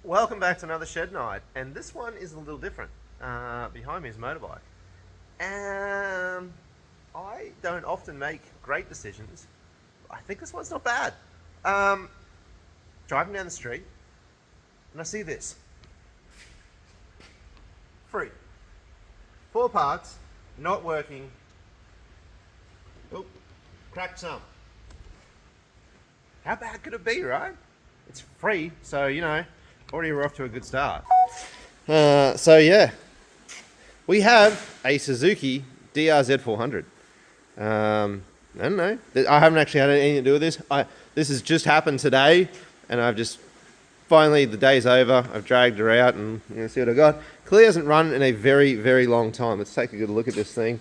Welcome back to another shed night, and this one is a little different. Behind me is a motorbike. I don't often make great decisions. I think this one's not bad. Driving down the street, and I see this. Free. 4 parts, not working. Oh, cracked some. How bad could it be, right? It's free, so already we're off to a good start. So yeah, we have a Suzuki drz400. I don't know. I haven't actually had anything to do with this. This has just happened today, and I've just finally the day's over. I've dragged her out, and see what I got. Clearly hasn't run in a very, very long time. Let's take a good look at this thing.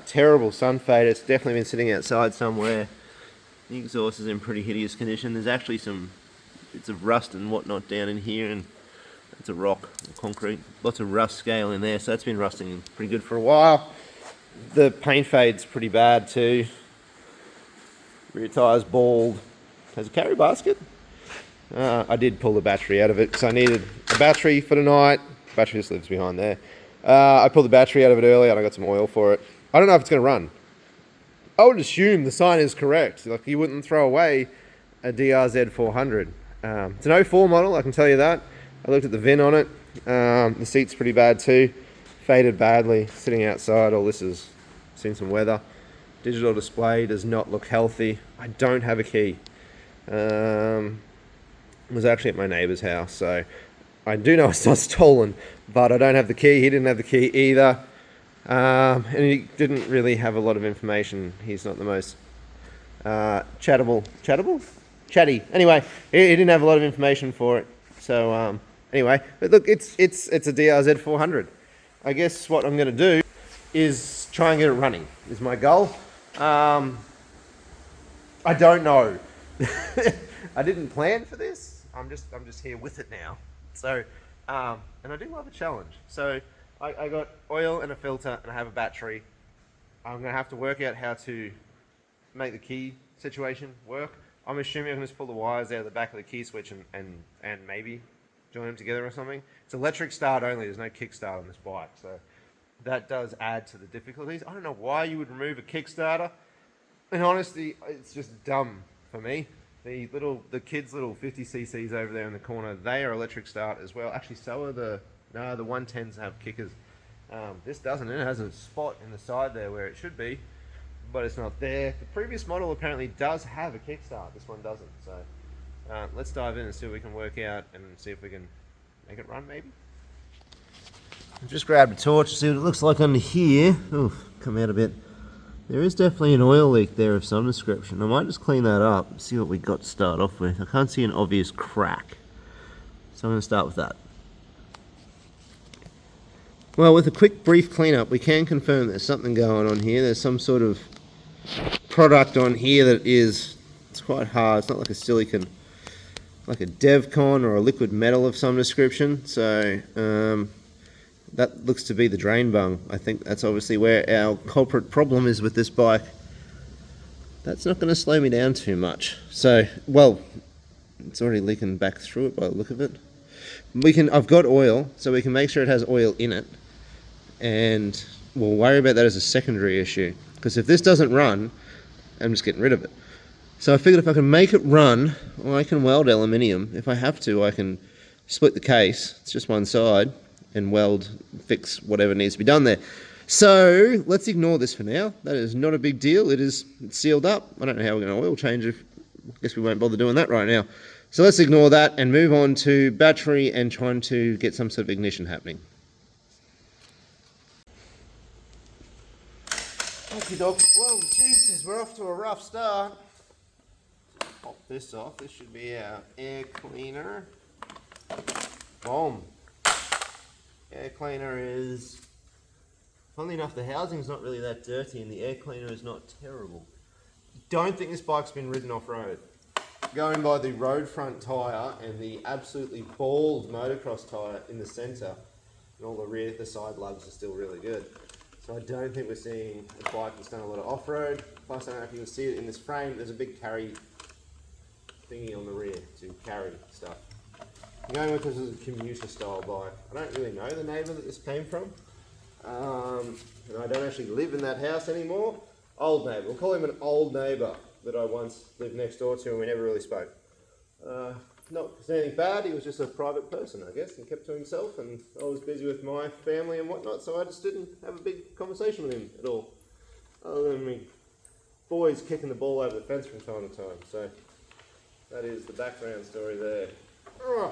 Terrible sun fade. It's definitely been sitting outside somewhere. The exhaust is in pretty hideous condition. There's actually some bits of rust and whatnot down in here, and it's a rock, concrete, lots of rust scale in there, so that's been rusting pretty good for a while. The paint fade's pretty bad too. Rear tyre's bald. Has a carry basket. I did pull the battery out of it because I needed a battery for tonight. Battery just lives behind there. I pulled the battery out of it earlier and I got some oil for it. I don't know if it's going to run. I would assume the sign is correct. Like, you wouldn't throw away a drz400. It's an 04 model, I can tell you that. I looked at the VIN on it. The seat's pretty bad too. Faded badly, sitting outside. All this has seen some weather. Digital display does not look healthy. I don't have a key. I was actually at my neighbour's house, so I do know it's not stolen, but I don't have the key. He didn't have the key either. And he didn't really have a lot of information. He's not the most chatty. Anyway, he didn't have a lot of information for it. So anyway, but look, it's a drz400. I guess what I'm going to do is try and get it running. Is my goal. I don't know. I didn't plan for this. I'm just here with it now. So and I do love a challenge. So I got oil and a filter, and I have a battery. I'm going to have to work out how to make the key situation work. I'm assuming I can just pull the wires out of the back of the key switch and maybe join them together or something. It's electric start only. There's no kickstart on this bike, so that does add to the difficulties. I don't know why you would remove a Kickstarter. And honestly, it's just dumb for me. The kids' little 50cc's over there in the corner, they are electric start as well. Actually, so are the 110s have kickers. This doesn't. It has a spot in the side there where it should be, but it's not there. The previous model apparently does have a kickstart. This one doesn't. So let's dive in and see what we can work out and see if we can make it run maybe. I just grabbed a torch to see what it looks like under here. Oof, come out a bit. There is definitely an oil leak there of some description. I might just clean that up and see what we got to start off with. I can't see an obvious crack, so I'm going to start with that. Well, with a quick brief cleanup, we can confirm there's something going on here. There's some sort of product on here that it's quite hard. It's not like a silicon, like a DevCon or a liquid metal of some description. So that looks to be the drain bung. I think that's obviously where our culprit problem is with this bike. That's not going to slow me down too much. So, well, it's already leaking back through it by the look of it. I've got oil, so we can make sure it has oil in it. And we'll worry about that as a secondary issue. Because if this doesn't run, I'm just getting rid of it. So I figured if I can make it run, well, I can weld aluminium. If I have to, I can split the case. It's just one side. And fix whatever needs to be done there. So let's ignore this for now. That is not a big deal. It's sealed up. I don't know how we're going to oil change it. I guess we won't bother doing that right now. So let's ignore that and move on to battery and trying to get some sort of ignition happening. Okie dokie. Whoa, Jesus, we're off to a rough start. Pop this off. This should be our air cleaner. Boom. Air cleaner is, funnily enough, the housing's not really that dirty and the air cleaner is not terrible. Don't think this bike's been ridden off-road. Going by the road front tyre and the absolutely bald motocross tyre in the centre, and all the side lugs are still really good. So I don't think we're seeing a bike that's done a lot of off-road. Plus, I don't know if you can see it in this frame, there's a big carry thingy on the rear to carry stuff. I'm going with this as a commuter style bike. I don't really know the neighbour that this came from. And I don't actually live in that house anymore. Old neighbour. We'll call him an old neighbour that I once lived next door to and we never really spoke. Not anything bad, he was just a private person, I guess, and kept to himself, and I was busy with my family and whatnot, so I just didn't have a big conversation with him at all. Other than me boys kicking the ball over the fence from time to time. So that is the background story there. Oh,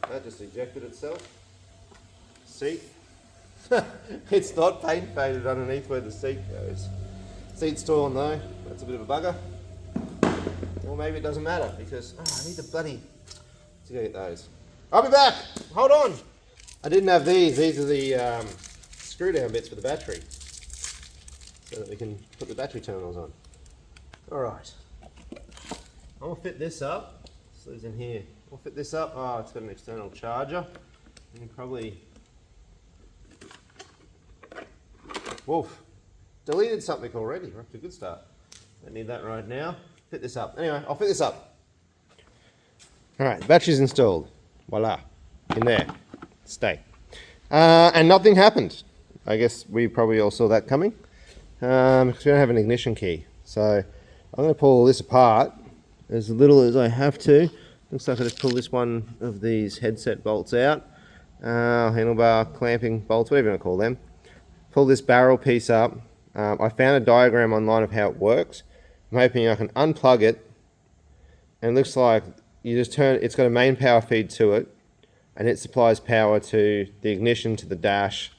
that just ejected itself. Seat. It's not paint faded underneath where the seat goes. Seat's torn though, that's a bit of a bugger. Or maybe it doesn't matter because I need the bloody to get those. I'll be back. Hold on. I didn't have these. These are the screw down bits for the battery, so that we can put the battery terminals on. All right. I'll fit this up. So it's in here. I'll fit this up. Oh, it's got an external charger. And probably. Woof. Deleted something already. We're off to a good start. Don't need that right now. Fit this up. Anyway, I'll fit this up. Alright, the battery's installed. Voila. In there. Stay. And nothing happened. I guess we probably all saw that coming. Because we don't have an ignition key. So I'm going to pull this apart as little as I have to. Looks like I just pull this one of these headset bolts out. Handlebar clamping bolts, whatever you want to call them. Pull this barrel piece up. I found a diagram online of how it works. I'm hoping I can unplug it, and it looks like you just turn, it's got a main power feed to it, and it supplies power to the ignition, to the dash,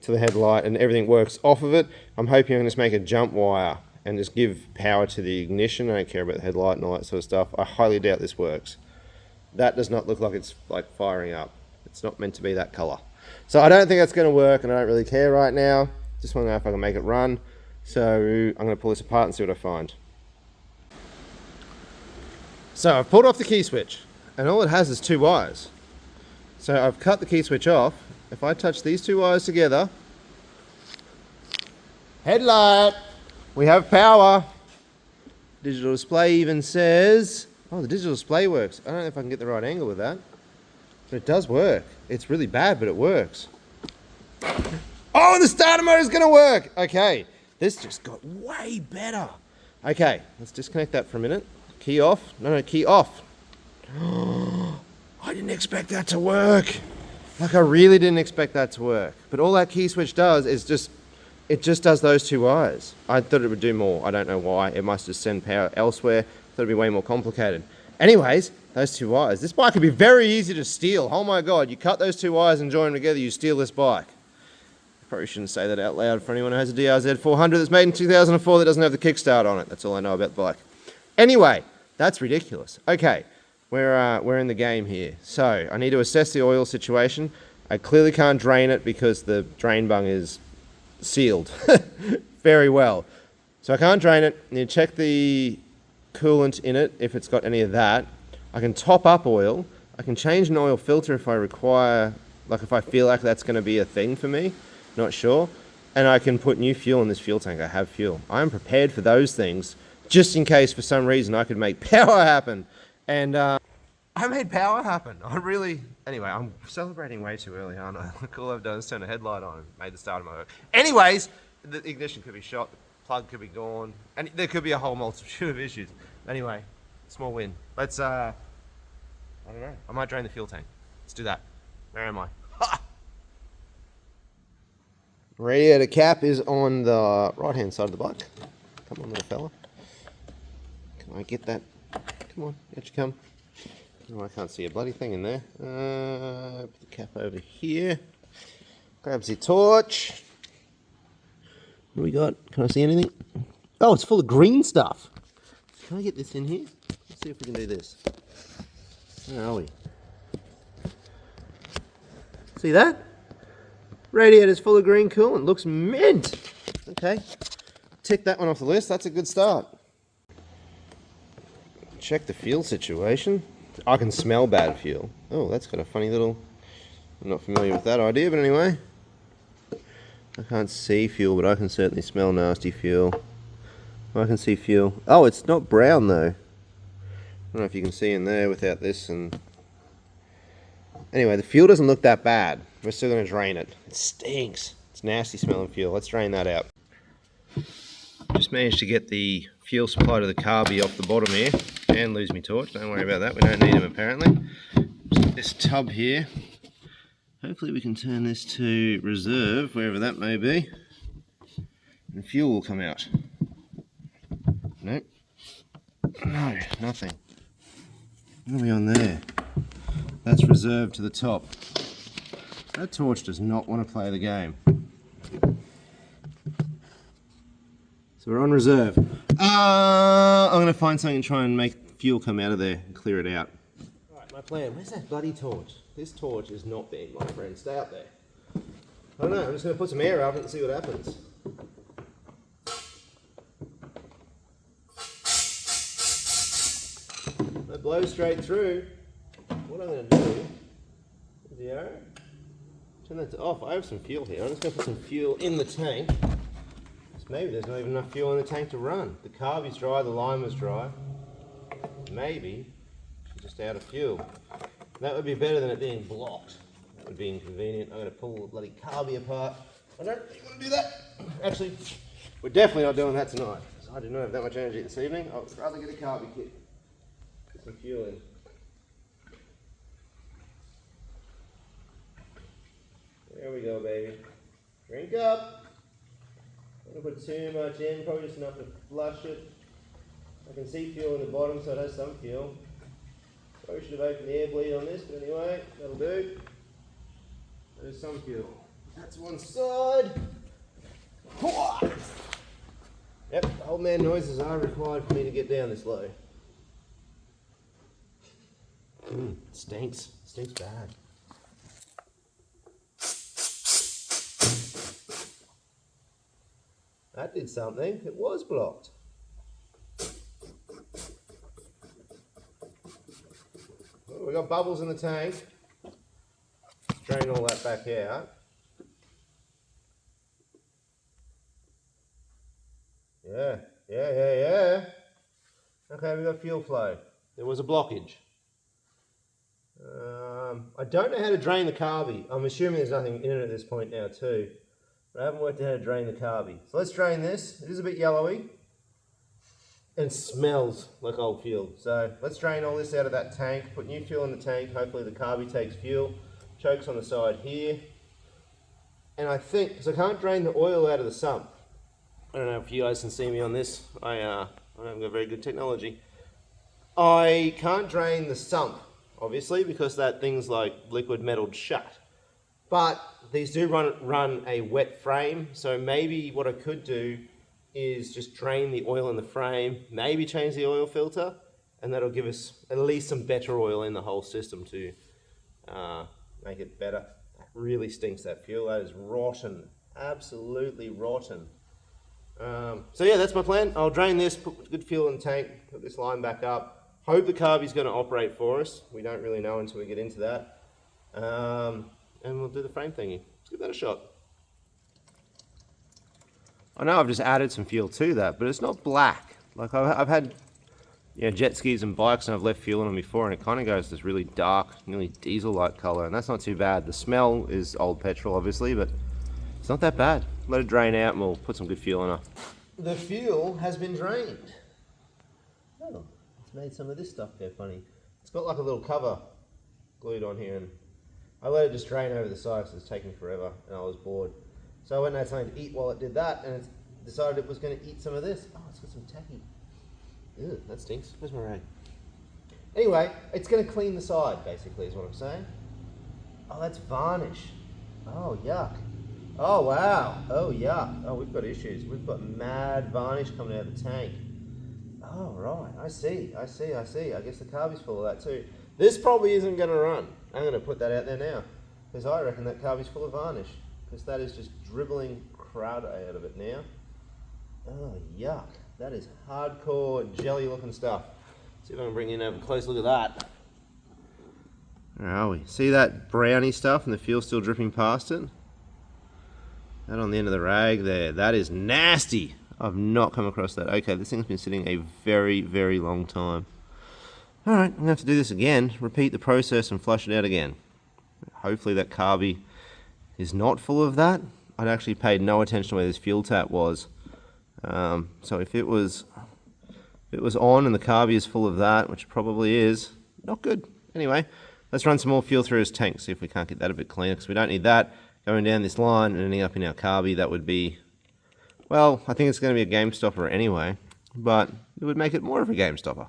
to the headlight, and everything works off of it. I'm hoping I can just make a jump wire and just give power to the ignition. I don't care about the headlight and all that sort of stuff. I highly doubt this works. That does not look like it's like firing up. It's not meant to be that color. So I don't think that's going to work, and I don't really care right now. Just want to know if I can make it run. So I'm going to pull this apart and see what I find. So I've pulled off the key switch, and all it has is two wires. So I've cut the key switch off. If I touch these two wires together, headlight, we have power. Digital display even says, oh, the digital display works. I don't know if I can get the right angle with that, but it does work. It's really bad, but it works. Oh, the starter motor is going to work. Okay, this just got way better. Okay, let's disconnect that for a minute. Key off. No, key off. I didn't expect that to work. Like, I really didn't expect that to work. But all that key switch does is it just does those two wires. I thought it would do more. I don't know why. It must just send power elsewhere. Thought it'd be way more complicated. Anyways, those two wires. This bike could be very easy to steal. Oh my God, you cut those two wires and join them together, you steal this bike. Probably shouldn't say that out loud for anyone who has a drz400 that's made in 2004 that doesn't have the kickstart on it. That's all I know about the bike. Anyway, that's ridiculous. Okay, we're in the game here. So I need to assess the oil situation. I clearly can't drain it because the drain bung is sealed very well. So I can't drain it. I need to check the coolant in it if it's got any of that. I can top up oil. I can change an oil filter if I require, like if I feel like that's going to be a thing for me. Not sure. And I can put new fuel in this fuel tank. I have fuel. I am prepared for those things, just in case for some reason I could make power happen. And I made power happen. Anyway, I'm celebrating way too early, aren't I? Look, all I've done is turn a headlight on and made the starter motor work. Anyways, the ignition could be shot, the plug could be gone, and there could be a whole multitude of issues. Anyway, small win. Let's, I don't know. I might drain the fuel tank. Let's do that. Where am I? Ha! Radiator cap is on the right-hand side of the bike. Come on, little fella. Can I get that? Come on, out you come. Oh, I can't see a bloody thing in there. Put the cap over here. Grabs the torch. What do we got? Can I see anything? Oh, it's full of green stuff. Can I get this in here? Let's see if we can do this. Where are we? See that? Radiator's full of green coolant. Looks mint. Okay. Tick that one off the list. That's a good start. Check the fuel situation. I can smell bad fuel. Oh, that's got a funny little... I'm not familiar with that idea, but anyway. I can't see fuel, but I can certainly smell nasty fuel. I can see fuel. Oh, it's not brown though. don't know if you can see in there without this. And anyway, the fuel doesn't look that bad. We're still going to drain it. It stinks. It's nasty smelling fuel. Let's drain that out. Just managed to get the fuel supply to the carby off the bottom here and lose me torch. Don't worry about that. We don't need them apparently. Just get this tub here. Hopefully we can turn this to reserve, wherever that may be, and fuel will come out. Nope. No, nothing. What are we on there? That's reserved to the top. That torch does not want to play the game. So we're on reserve. I'm going to find something and try and make fuel come out of there and clear it out. Alright, my plan. Where's that bloody torch? This torch is not big, my friend. Stay up there. I don't know. I'm just going to put some air up it and see what happens. It blows straight through. What I'm going to do is the arrow. Turn that to off. I have some fuel here. I'm just going to put some fuel in the tank. Maybe there's not even enough fuel in the tank to run. The carby's dry, the lime was dry. Maybe it's just out of fuel. That would be better than it being blocked. That would be inconvenient. I'm going to pull the bloody carby apart. I don't really want to do that. Actually, we're definitely not doing that tonight. I do not have that much energy this evening. I'd rather get a carby kit. Put some fuel in. There we go, baby. Drink up. I don't put too much in, probably just enough to flush it. I can see fuel in the bottom, so it has some fuel. Probably should have opened the air bleed on this, but anyway, that'll do. There's some fuel. That's one side. Yep, old man noises are required for me to get down this low. It stinks. It stinks bad. That did something. It was blocked. Oh, we got bubbles in the tank. Drain all that back out. Yeah. Okay, we got fuel flow. There was a blockage. I don't know how to drain the carby. I'm assuming there's nothing in it at this point now too. But I haven't worked out how to drain the carby. So let's drain this. It is a bit yellowy. And smells like old fuel. So let's drain all this out of that tank. Put new fuel in the tank. Hopefully the carby takes fuel. Chokes on the side here. And I think, because I can't drain the oil out of the sump. I don't know if you guys can see me on this. I haven't got very good technology. I can't drain the sump, obviously, because that thing's like liquid metalled shut. But these do run a wet frame, so maybe what I could do is just drain the oil in the frame, maybe change the oil filter, and that'll give us at least some better oil in the whole system to make it better. That really stinks, that fuel. That is rotten, absolutely rotten. So yeah, that's my plan. I'll drain this, put good fuel in the tank, put this line back up. Hope the carby's going to operate for us. We don't really know until we get into that. And we'll do the frame thingy. Let's give that a shot. I know I've just added some fuel to that, but it's not black. Like I've had jet skis and bikes and I've left fuel in them before and it kind of goes this really dark, nearly diesel-like color, and that's not too bad. The smell is old petrol, obviously, but it's not that bad. Let it drain out and we'll put some good fuel in it. The fuel has been drained. Oh, it's made some of this stuff go funny. It's got like a little cover glued on here, and I let it just drain over the side because it's taking forever and I was bored. So I went and had something to eat while it did that, and it decided it was going to eat some of this. Oh, it's got some tacky. Ew, that stinks. Where's my rag? Anyway, it's going to clean the side, basically, is what I'm saying. Oh, that's varnish. Oh, yuck. Oh, wow. Oh, yuck. Oh, we've got issues. We've got mad varnish coming out of the tank. Oh, right. I see. I guess the carby's full of that too. This probably isn't going to run. I'm going to put that out there now, because I reckon that carby's full of varnish, because that is just dribbling crowd out of it now. Oh, yuck. That is hardcore jelly looking stuff. See if I can bring in a close look at that. Where are we? See that browny stuff and the fuel still dripping past it? That on the end of the rag there. That is nasty. I've not come across that. Okay, this thing's been sitting a very, very long time. Alright, I'm going to have to do this again, repeat the process and flush it out again. Hopefully that carby is not full of that. I'd actually paid no attention to where this fuel tap was. So if it was on and the carby is full of that, which probably is, not good. Anyway, let's run some more fuel through his tank, see if we can't get that a bit cleaner, because we don't need that going down this line and ending up in our carby. That would be, well, I think it's going to be a game stopper anyway, but it would make it more of a game stopper.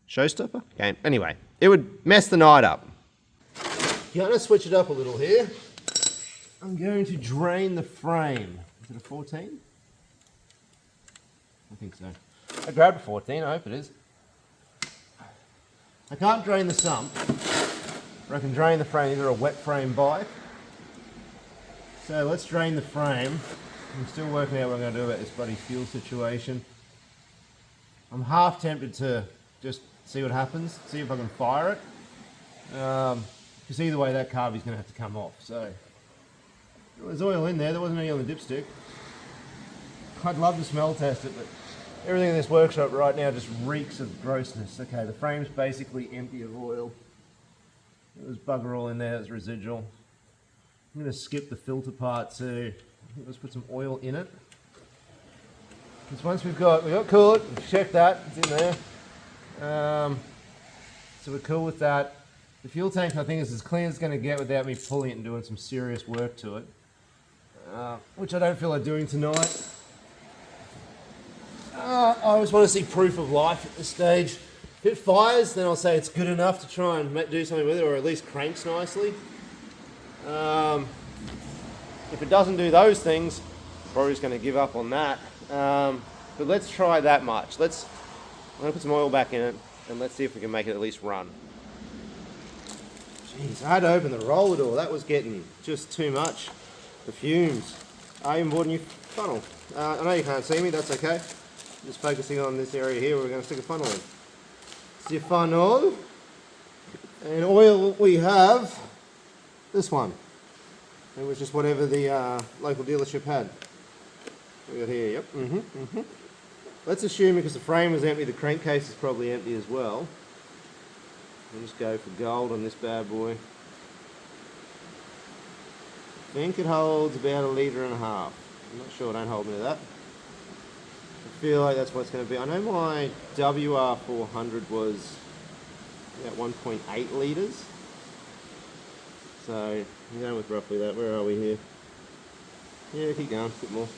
Showstopper? Game. Anyway, it would mess the night up. Gonna switch it up a little here. I'm going to drain the frame. Is it a 14? I think so. I grabbed a 14, I hope it is. I can't drain the sump, but I can drain the frame. These are a wet frame bike. So let's drain the frame. I'm still working out what I'm going to do about this bloody fuel situation. I'm half tempted to just see what happens, see if I can fire it. Because either way that carby's going to have to come off. So there's oil in there, there wasn't any on the dipstick. I'd love to smell test it, but everything in this workshop right now just reeks of grossness. Okay, the frame's basically empty of oil. There was bugger all in there, there's residual. I'm going to skip the filter part too. Let's put some oil in it. Because once we've got coolant, we've checked that, it's in there. So we're cool with that. The fuel tank I think is as clean as it's going to get without me pulling it and doing some serious work to it. Which I don't feel like doing tonight. I always want to see proof of life at this stage. If it fires, then I'll say it's good enough to try and do something with it, or at least cranks nicely. If it doesn't do those things, probably just going to give up on that. But let's try that much. I'm going to put some oil back in it, and let's see if we can make it at least run. Jeez, I had to open the roller door. That was getting just too much. The fumes. I even bought a new funnel. I know you can't see me, that's okay. Just focusing on this area here where we're going to stick a funnel in. It's your funnel. And oil we have, this one. It was just whatever the local dealership had. We got here, yep. Let's assume because the frame was empty, the crankcase is probably empty as well. We'll just go for gold on this bad boy. I think it holds about 1.5 litres. I'm not sure, don't hold me to that. I feel like that's what it's going to be. I know my WR400 was about 1.8 litres. So, I'm going with roughly that. Where are we here? Yeah, keep going, a bit more.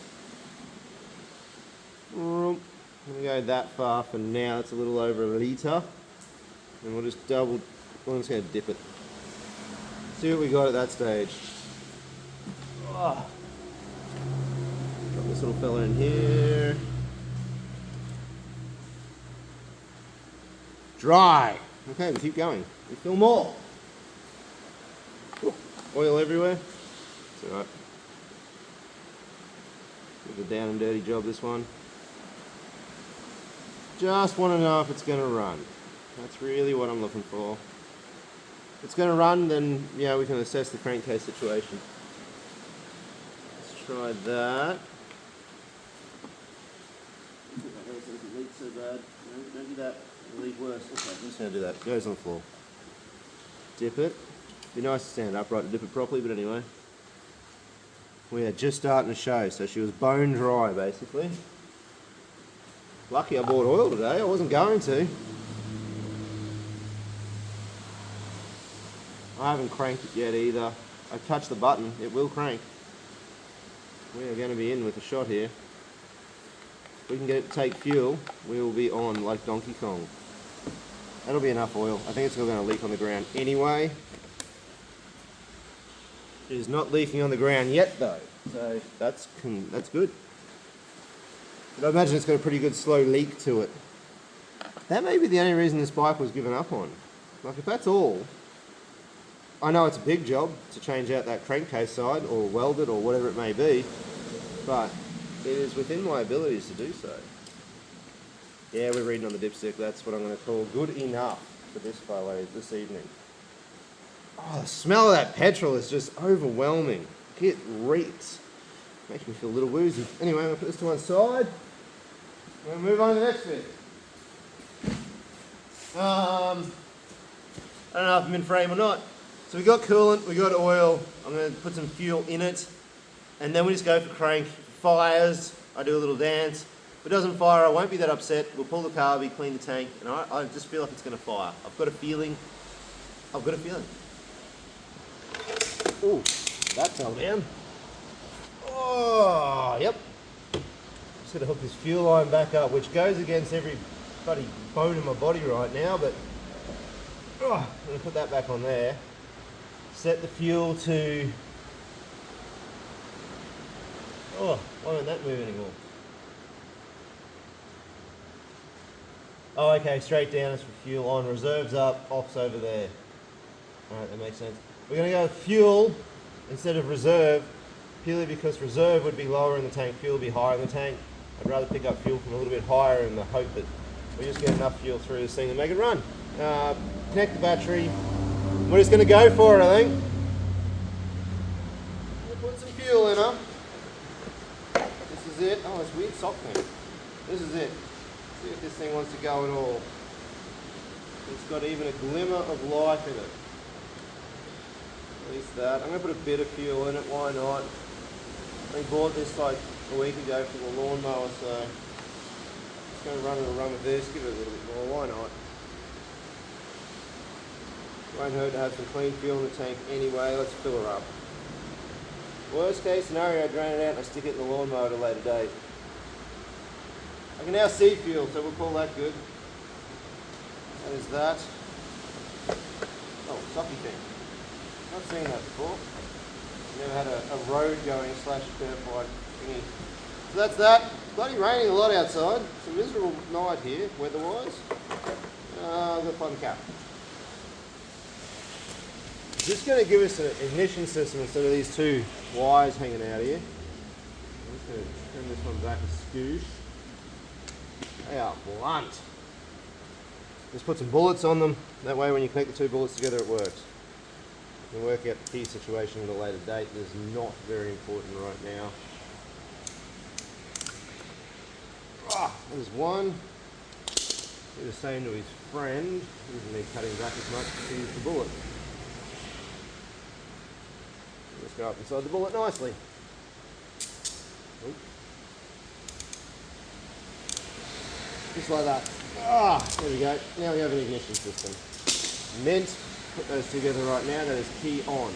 I'm going to go that far for now. It's a little over 1 litre. And we'll just I'm just going to dip it. See what we got at that stage. Oh. Drop this little fella in here. Dry. Okay, we keep going. We fill more. Ooh, oil everywhere. It's alright. Bit of a down and dirty job, this one. Just want to know if it's going to run. That's really what I'm looking for. If it's going to run, then yeah, we can assess the crankcase situation. Let's try that. That doesn't leak so bad. No, don't do that. It'll leak worse. Okay, I'm just going to do that. It goes on the floor. Dip it. Be nice to stand upright to dip it properly, but anyway. We are just starting to show, so she was bone dry basically. Lucky I bought oil today, I wasn't going to. I haven't cranked it yet either. I touched the button, it will crank. We are going to be in with a shot here. If we can get it to take fuel, we will be on like Donkey Kong. That'll be enough oil. I think it's still going to leak on the ground anyway. It is not leaking on the ground yet though, so that's good. But I imagine it's got a pretty good slow leak to it. That may be the only reason this bike was given up on. Like if that's all, I know it's a big job to change out that crankcase side or weld it or whatever it may be, but it is within my abilities to do so. Yeah, we're reading on the dipstick. That's what I'm going to call good enough for this fellow this evening. Oh, the smell of that petrol is just overwhelming. It reeks. Makes me feel a little woozy. Anyway, I'm going to put this to one side. I'm going to move on to the next bit. I don't know if I'm in frame or not. So we got coolant, we got oil. I'm going to put some fuel in it, and then we just go for crank. Fires, I do a little dance. If it doesn't fire, I won't be that upset. We'll pull the carby, clean the tank, and I just feel like it's going to fire. I've got a feeling. Ooh, that fell down. Oh, yep. Just got to hook this fuel line back up, which goes against every bloody bone in my body right now, but I'm going to put that back on there. Set the fuel to... Oh, why won't that move anymore? Oh, okay, straight down is for fuel on, reserves up, off's over there. Alright, that makes sense. We're going to go with fuel instead of reserve, purely because reserve would be lower in the tank, fuel would be higher in the tank. I'd rather pick up fuel from a little bit higher in the hope that we just get enough fuel through this thing to make it run. Connect the battery. We're just going to go for it, I think. We'll put some fuel in her. This is it. Oh, it's weird sock thing. This is it. See if this thing wants to go at all. It's got even a glimmer of life in it. At least that. I'm going to put a bit of fuel in it. Why not? I bought this like a week ago for the lawnmower, so just going to run with this. Give it a little bit more. Why not? Won't hurt to have some clean fuel in the tank anyway. Let's fill her up. Worst case scenario, I drain it out and I stick it in the lawnmower at a later date. I can now see fuel, so we'll call that good. That is that. Oh, socky thing. Not seen that before. Never had a road going / turnpike thingy. So that's that. It's bloody raining a lot outside. It's a miserable night here, weather-wise. I've got to find the cap. Just going to give us an ignition system instead of these two wires hanging out here. I'm just going to turn this one back a scoosh. They are blunt. Just put some bullets on them. That way when you connect the two bullets together it works. You can work out the key situation at a later date. That is not very important right now. There's one. He was saying to his friend, he doesn't need cutting back as much to use the bullet. Let's go up inside the bullet nicely. Oop. Just like that. There we go. Now we have an ignition system. Mint. Put those together right now. That is key on.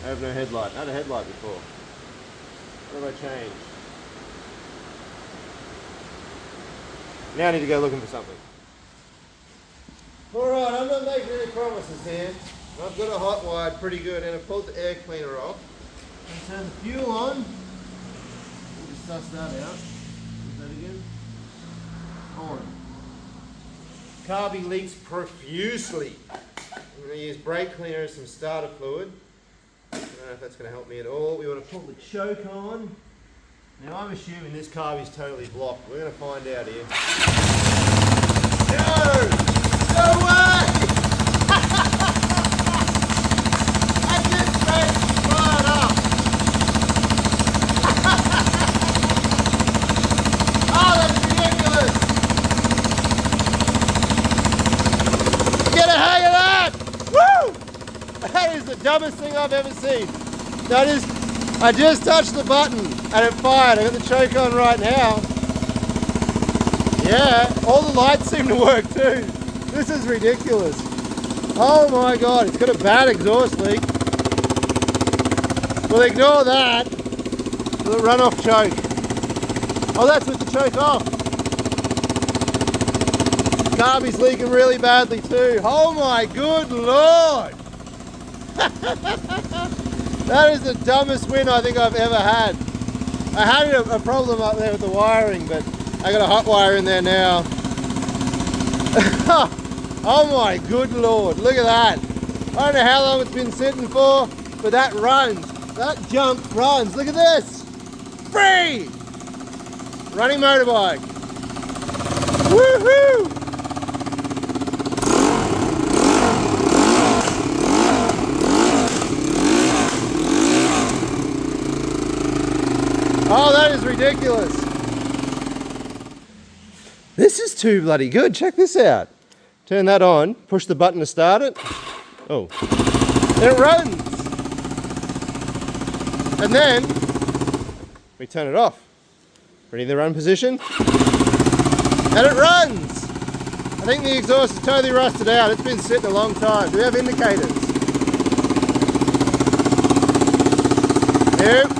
I have no headlight. I had a headlight before. What have I changed? Now I need to go looking for something. Alright, I'm not making any promises here. I've got a hot wired pretty good and I've pulled the air cleaner off. And turn the fuel on. We'll just suss that out. Is that again? On. Carby leaks profusely. I'm going to use brake cleaner and some starter fluid. I don't know if that's going to help me at all. We want to pull the choke on. Now I'm assuming this carby's totally blocked. We're going to find out here. No! No way! Dumbest thing I've ever seen. That is, I just touched the button and it fired. I got the choke on right now. Yeah, all the lights seem to work too. This is ridiculous. Oh my god, it's got a bad exhaust leak. We'll ignore that. The runoff choke. Oh, that's with the choke off. Carby's leaking really badly too. Oh my good lord. That is the dumbest win I think I've ever had. I had a problem up there with the wiring, but I got a hot wire in there now. Oh my good lord, look at that. I don't know how long it's been sitting for, but that runs. That junk runs. Look at this. Free! Running motorbike. Woohoo! Oh, that is ridiculous. This is too bloody good. Check this out. Turn that on, push the button to start it. Oh, and it runs. And then we turn it off. Ready the run position. And it runs. I think the exhaust is totally rusted out. It's been sitting a long time. Do we have indicators? Nope.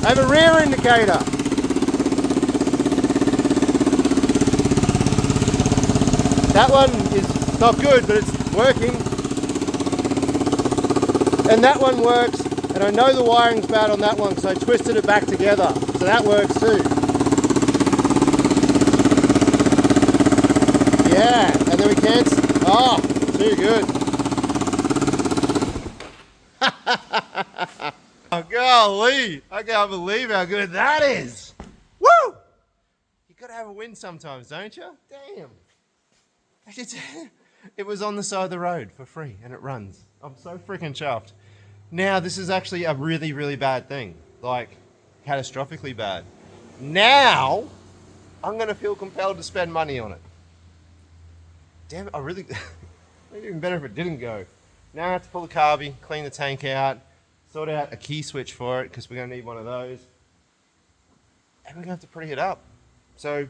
I have a rear indicator. That one is not good, but it's working. And that one works, and I know the wiring's bad on that one, so I twisted it back together. So that works too. Yeah, and then we cancel. Oh, too good. Oh, golly. I can't believe how good that is. Woo! You gotta have a win sometimes, don't you? Damn. It was on the side of the road for free and it runs. I'm so freaking chuffed. Now, this is actually a really, really bad thing. Like, catastrophically bad. Now, I'm going to feel compelled to spend money on it. Damn it, I really... Maybe even better if it didn't go. Now I have to pull the carby, clean the tank out, sort out a key switch for it because we're going to need one of those. And we're going to have to pretty it up. So,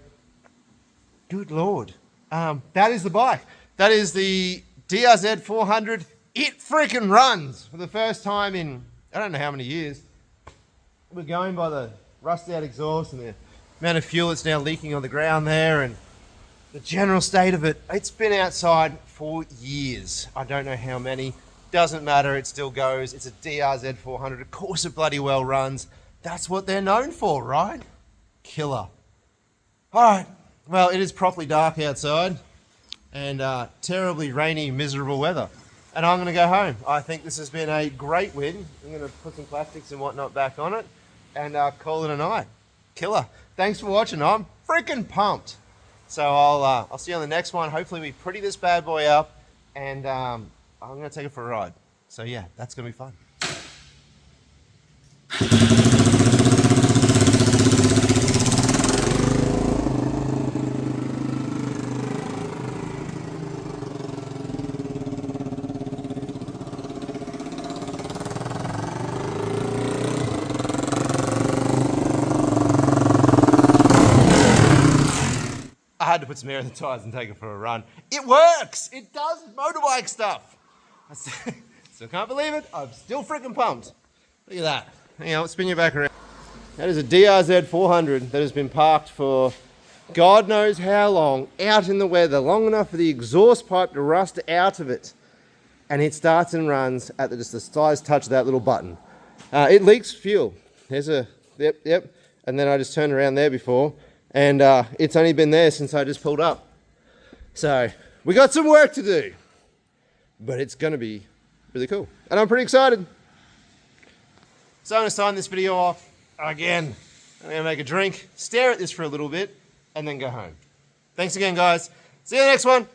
good Lord. That is the bike. That is the drz400. It freaking runs for the first time in, I don't know how many years. We're going by the rusted out exhaust and the amount of fuel that's now leaking on the ground there and the general state of it. It's been outside for years. I don't know how many. Doesn't matter, it still goes. It's a drz400. Of course it bloody well runs. That's what they're known for, right? Killer. All right. Well, it is properly dark outside and terribly rainy, miserable weather. And I'm going to go home. I think this has been a great win. I'm going to put some plastics and whatnot back on it and call it a night. Killer. Thanks for watching. I'm freaking pumped. So I'll see you on the next one. Hopefully we pretty this bad boy up and I'm going to take it for a ride. So yeah, that's going to be fun. I had to put some air in the tires and take it for a run. It works! It does motorbike stuff. I still can't believe it. I'm still freaking pumped. Look at that. Hang on, spin you back around. That is a drz400 that has been parked for God knows how long, out in the weather, long enough for the exhaust pipe to rust out of it. And it starts and runs at just the slightest touch of that little button. It leaks fuel. There's a, yep. And then I just turned around there before. And it's only been there since I just pulled up. So we got some work to do, but it's going to be really cool. And I'm pretty excited. So I'm going to sign this video off again. I'm going to make a drink, stare at this for a little bit, and then go home. Thanks again, guys. See you in the next one.